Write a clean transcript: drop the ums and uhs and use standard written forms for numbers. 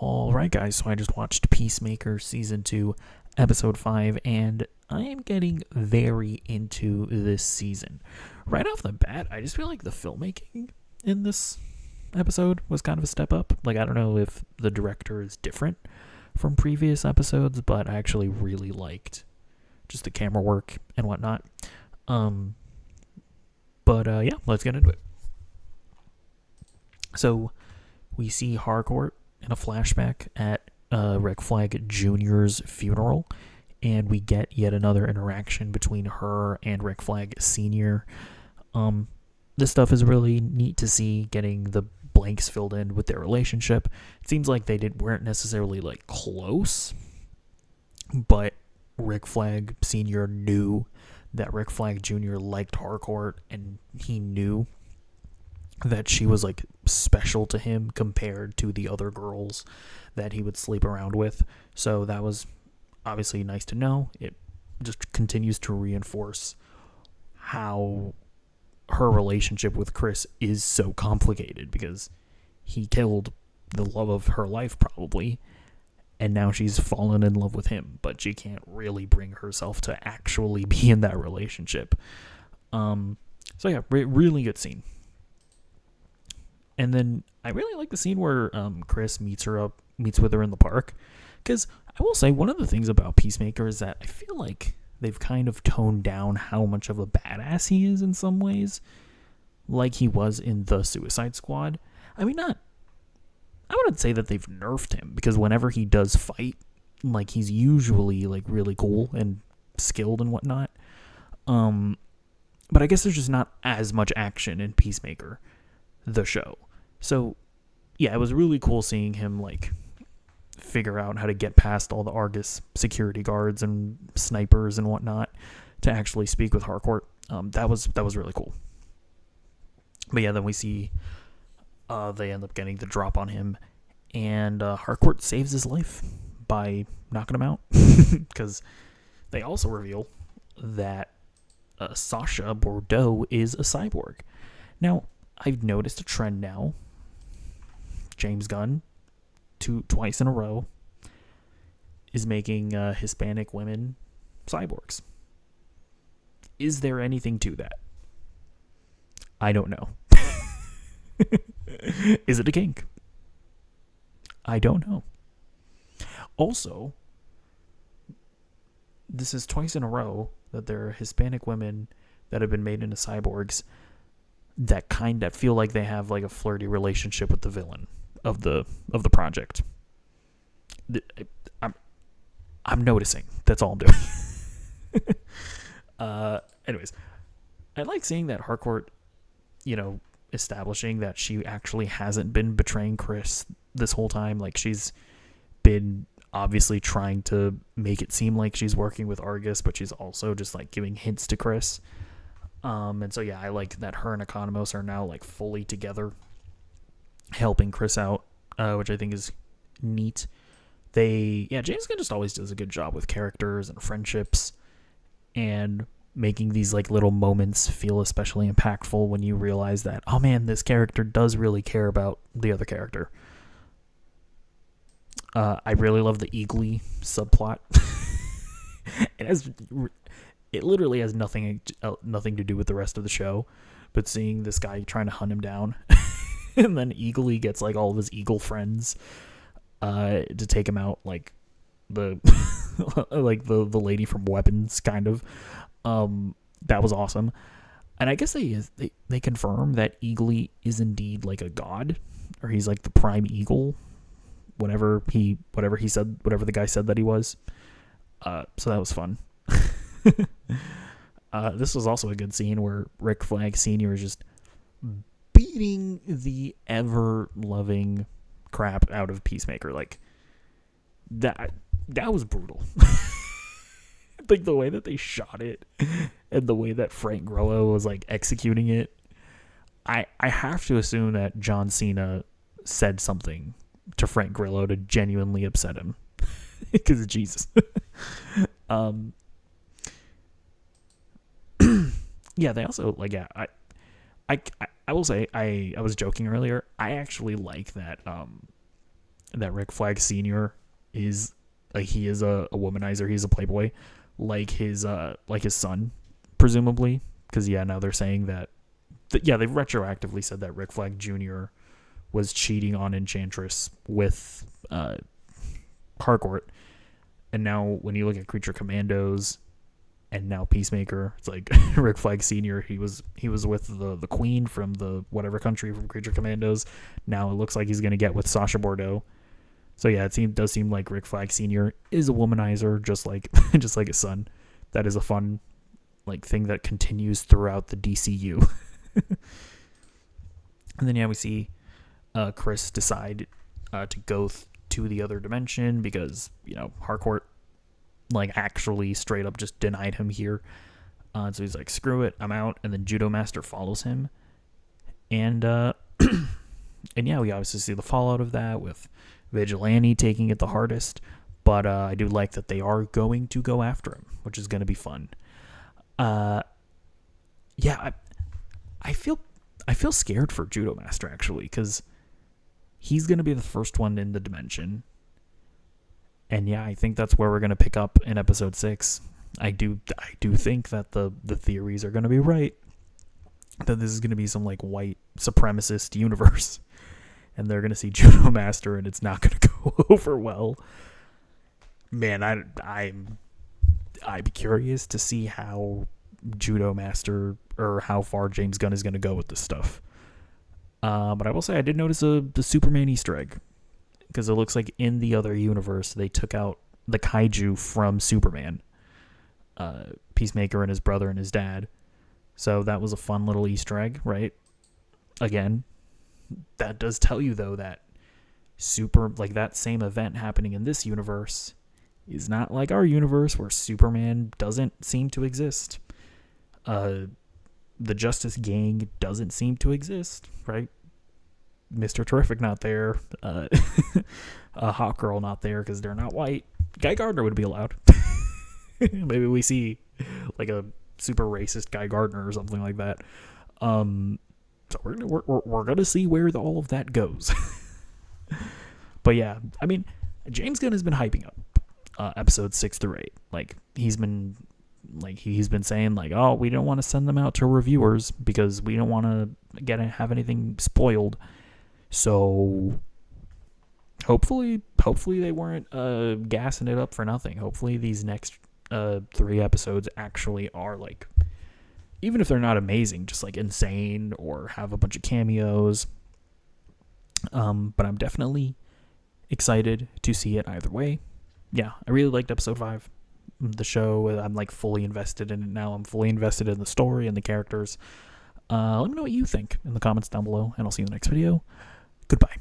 Alright, guys, so I just watched Peacemaker Season 2, Episode 5, and I am getting very into this season. Right off the bat, I just feel like the filmmaking in this episode was kind of a step up. Like, I don't know if the director is different from previous episodes, but I actually really liked just the camera work and whatnot. Yeah, let's get into it. So, we see Harcourt in a flashback at Rick Flag Jr.'s funeral, and we get yet another interaction between her and Rick Flag Sr. This stuff is really neat to see, getting the blanks filled in with their relationship. It seems like they weren't necessarily like close, but Rick Flag Sr. knew that Rick Flag Jr. liked Harcourt, and he knew that she was like special to him compared to the other girls that he would sleep around with. So that was obviously nice to know. It just continues to reinforce how her relationship with Chris is so complicated, because he killed the love of her life probably, and now she's fallen in love with him, but she can't really bring herself to actually be in that relationship. So yeah, really good scene. And then I really like the scene where Chris meets with her in the park, because I will say one of the things about Peacemaker is that I feel like they've kind of toned down how much of a badass he is in some ways, like he was in the Suicide Squad. I mean, I wouldn't say that they've nerfed him, because whenever he does fight, like, he's usually like really cool and skilled and whatnot. But I guess there's just not as much action in Peacemaker, the show. So yeah, it was really cool seeing him like figure out how to get past all the Argus security guards and snipers and whatnot to actually speak with Harcourt. That was really cool. But yeah, then we see they end up getting the drop on him, and Harcourt saves his life by knocking him out, because they also reveal that Sasha Bordeaux is a cyborg. Now, I've noticed a trend now. James Gunn, twice in a row, is making Hispanic women cyborgs. Is there anything to that? I don't know. Is it a kink? I don't know. Also, this is twice in a row that there are Hispanic women that have been made into cyborgs that kind of feel like they have like a flirty relationship with the villain of the project. I'm noticing. That's all I'm doing. Anyways, I like seeing that Harcourt, establishing that she actually hasn't been betraying Chris this whole time. Like, she's been obviously trying to make it seem like she's working with Argus, but she's also just like giving hints to Chris. And so yeah, I like that her and Economos are now like fully together, helping Chris out, which I think is neat. James Gunn just always does a good job with characters and friendships, and making these like little moments feel especially impactful when you realize that, oh man, this character does really care about the other character. I really love the Eagly subplot. It literally has nothing to do with the rest of the show, but seeing this guy trying to hunt him down, and then Eagly gets like all of his eagle friends to take him out, like the like the lady from Weapons, kind of. That was awesome. And I guess they confirm that Eagly is indeed like a god, or he's like the prime eagle, whatever the guy said that he was. So that was fun. This was also a good scene where Rick Flag Sr. is just beating the ever-loving crap out of Peacemaker. Like, that was brutal. Like, the way that they shot it and the way that Frank Grillo was like executing it, I have to assume that John Cena said something to Frank Grillo to genuinely upset him, because Jesus. Yeah, they also like, yeah, I will say, I was joking earlier. I actually like that that Rick Flag Sr. is he is a womanizer. He's a playboy, like his son, presumably. Because now they're saying that they've retroactively said that Rick Flag Jr. was cheating on Enchantress with Harcourt, and now when you look at Creature Commandos and now Peacemaker, it's like Rick Flag Sr. He was with the Queen from the whatever country from Creature Commandos. Now it looks like he's gonna get with Sacha Bordeaux. So yeah, does seem like Rick Flag Sr. is a womanizer, just like his son. That is a fun thing that continues throughout the DCU. And then we see Chris decide to go to the other dimension because Harcourt actually straight up just denied him here. So he's like, screw it, I'm out. And then Judo Master follows him, and and we obviously see the fallout of that with Vigilante taking it the hardest. But I do like that they are going to go after him, which is going to be fun. I feel scared for Judo Master, actually, because he's going to be the first one in the dimension. And I think that's where we're going to pick up in episode 6. I do think that the theories are going to be right, that this is going to be some white supremacist universe, and they're going to see Judo Master and it's not going to go over well. Man, I'd be curious to see how Judo Master, or how far James Gunn is going to go with this stuff. But I will say I did notice the Superman Easter egg, because it looks like in the other universe they took out the kaiju from Superman, Peacemaker and his brother and his dad. So that was a fun little Easter egg, right? Again, that does tell you though that that same event happening in this universe is not like our universe where Superman doesn't seem to exist. The Justice Gang doesn't seem to exist, right? Mr. Terrific not there. Hawkgirl not there because they're not white. Guy Gardner would be allowed. Maybe we see a super racist Guy Gardner or something like that. So we're gonna see where all of that goes. But yeah, I mean, James Gunn has been hyping up episodes 6 through 8. He's been saying oh, we don't want to send them out to reviewers because we don't want to have anything spoiled. So hopefully they weren't gassing it up for nothing. Hopefully these next 3 episodes actually are even if they're not amazing, just insane or have a bunch of cameos. But I'm definitely excited to see it either way. Yeah, I really liked episode 5. The show, I'm fully invested in it now. I'm fully invested in the story and the characters. Let me know what you think in the comments down below, and I'll see you in the next video. Goodbye.